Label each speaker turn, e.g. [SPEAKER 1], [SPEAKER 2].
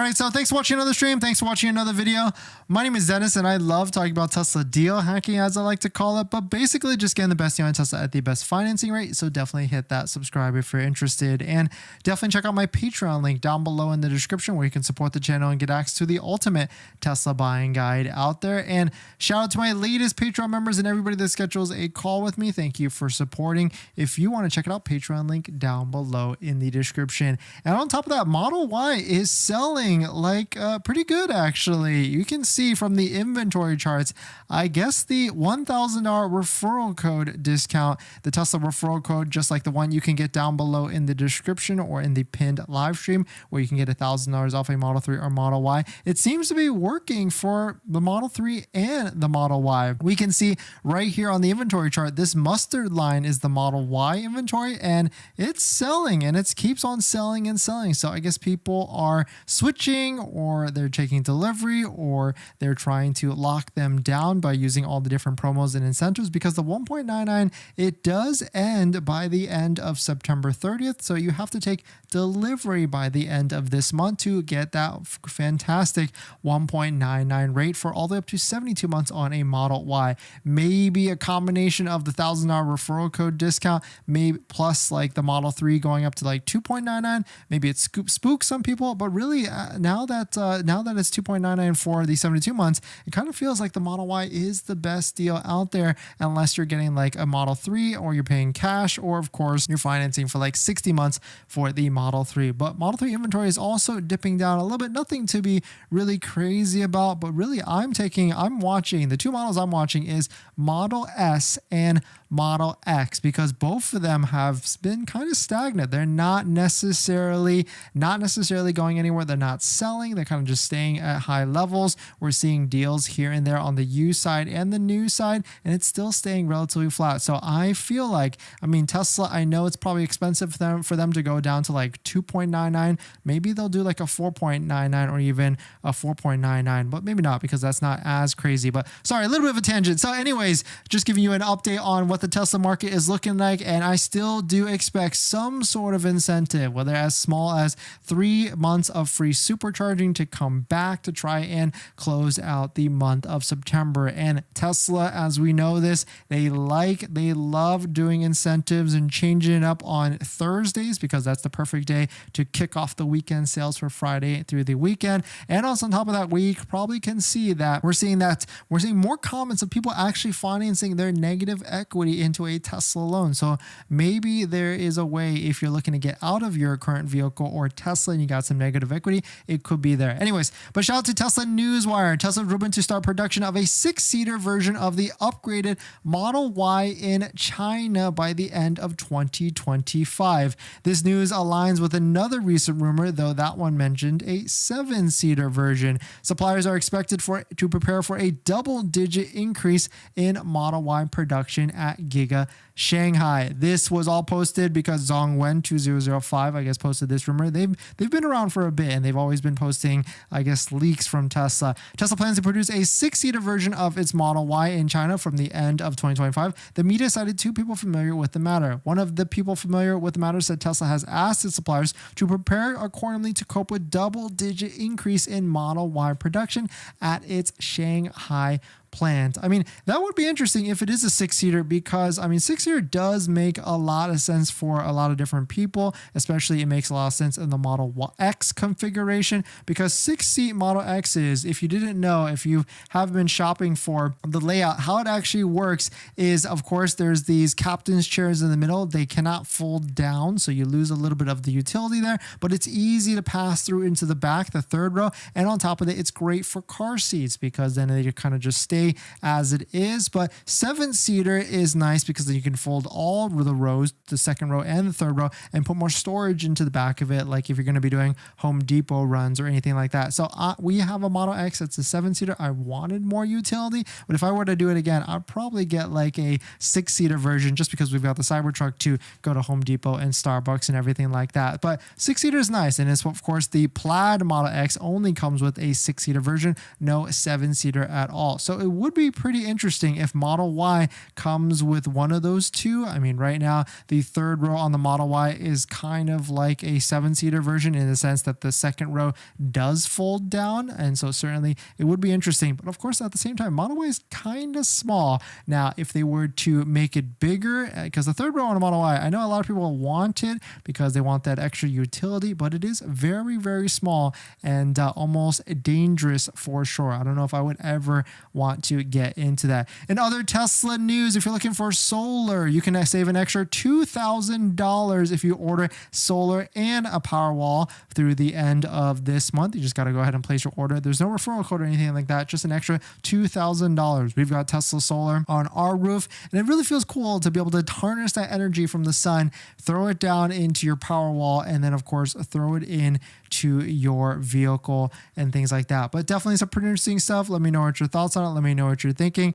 [SPEAKER 1] All right, so thanks for watching another stream. Thanks for watching another video. My name is Dennis, and I love talking about Tesla deal hacking, as I like to call it, but basically just getting the best deal on Tesla at the best financing rate. So definitely hit that subscribe if you're interested, and definitely check out my Patreon link down below in the description where you can support the channel and get access to the ultimate Tesla buying guide out there. And shout out to my latest Patreon members and everybody that schedules a call with me. Thank you for supporting. If you want to check it out, Patreon link down below in the description. And on top of that, Model Y is selling like pretty good, actually. You can see from the inventory charts, I guess the $1,000 referral code discount, the Tesla referral code, just like the one you can get down below in the description or in the pinned live stream, where you can get $1,000 off a Model 3 or Model Y. It seems to be working for the Model 3 and the Model Y. We can see right here on the inventory chart, this mustard line is the Model Y inventory, and it's selling, and it keeps on selling and selling. So I guess people are switching, or they're taking delivery, or they're trying to lock them down by using all the different promos and incentives, because the 1.99, it does end by the end of September 30th. So you have to take delivery by the end of this month to get that fantastic 1.99 rate for all the way up to 72 months on a Model Y. Maybe a combination of the $1,000 referral code discount, maybe plus like the Model 3 going up to like 2.99. Maybe it spooks some people, but really now that it's 2.99 for the 72 months, it kind of feels like the Model Y is the best deal out there, unless you're getting like a Model 3 or you're paying cash, or of course you're financing for like 60 months for the Model 3. But Model 3 inventory is also dipping down a little bit. Nothing to be really crazy about, but really I'm watching, the two models I'm watching is Model S and Model X, because both of them have been kind of stagnant. They're not necessarily going anywhere. They're not selling. They're kind of just staying at high levels. We're seeing deals here and there on the used side and the new side, and it's still staying relatively flat. So I feel like, I mean, Tesla, I know it's probably expensive for them to go down to like 2.99. Maybe they'll do like a 4.99 or even a 4.99, but maybe not, because that's not as crazy. But sorry, a little bit of a tangent. So anyways, just giving you an update on what the Tesla market is looking like, and I still do expect some sort of incentive, whether as small as 3 months of free supercharging to come back to try and close out the month of September. And Tesla, as we know this, they love doing incentives and changing it up on Thursdays, because that's the perfect day to kick off the weekend sales for Friday through the weekend. And also on top of that, we probably can see that we're seeing more comments of people actually financing their negative equity into a Tesla loan. So maybe there is a way, if you're looking to get out of your current vehicle or Tesla and you got some negative equity, it could be there. Anyways, but shout out to Tesla Newswire. Tesla rumored to start production of a 6-seater version of the upgraded Model Y in China by the end of 2025. This news aligns with another recent rumor, though that one mentioned a 7-seater version. Suppliers are expected to prepare for a double-digit increase in Model Y production at Giga Shanghai. This was all posted because Zongwen2005, I guess, posted this rumor. They've been around for a bit, and they've always been posting, I guess, leaks from Tesla. Tesla plans to produce a 6-seater version of its Model Y in China from the end of 2025. The media cited 2 people familiar with the matter. One of the people familiar with the matter said Tesla has asked its suppliers to prepare accordingly to cope with double-digit increase in Model Y production at its Shanghai plant. I mean, that would be interesting if it is a 6-seater, because I mean, 6-seater does make a lot of sense for a lot of different people, especially it makes a lot of sense in the Model X configuration, because 6-seat Model X's, if you didn't know, if you have been shopping for the layout, how it actually works is, of course, there's these captain's chairs in the middle. They cannot fold down, so you lose a little bit of the utility there, but it's easy to pass through into the back, the third row, and on top of it, it's great for car seats, because then they kind of just stay as it is. But 7-seater is nice because then you can fold all the rows, the second row and the third row, and put more storage into the back of it, like if you're going to be doing Home Depot runs or anything like that. So we have a Model X that's a 7-seater. I wanted more utility, but if I were to do it again, I'd probably get like a 6-seater version, just because we've got the Cybertruck to go to Home Depot and Starbucks and everything like that. But 6-seater is nice, and it's, of course, the Plaid Model X only comes with a 6-seater version, no 7-seater at all. So it would be pretty interesting if Model Y comes with one of those two. I mean, right now, the third row on the Model Y is kind of like a 7-seater version in the sense that the second row does fold down. And so certainly it would be interesting. But of course, at the same time, Model Y is kind of small. Now, if they were to make it bigger, because the third row on a Model Y, I know a lot of people want it because they want that extra utility, but it is very, very small and almost dangerous for sure. I don't know if I would ever want to get into that. In other Tesla news, if you're looking for solar, you can save an extra $2,000 if you order solar and a Powerwall through the end of this month. You just got to go ahead and place your order. There's no referral code or anything like that, just an extra $2,000. We've got Tesla solar on our roof, and it really feels cool to be able to harness that energy from the sun, throw it down into your Powerwall, and then of course throw it in to your vehicle and things like that. But definitely some pretty interesting stuff. Let me know what your thoughts on it. Let me know what you're thinking.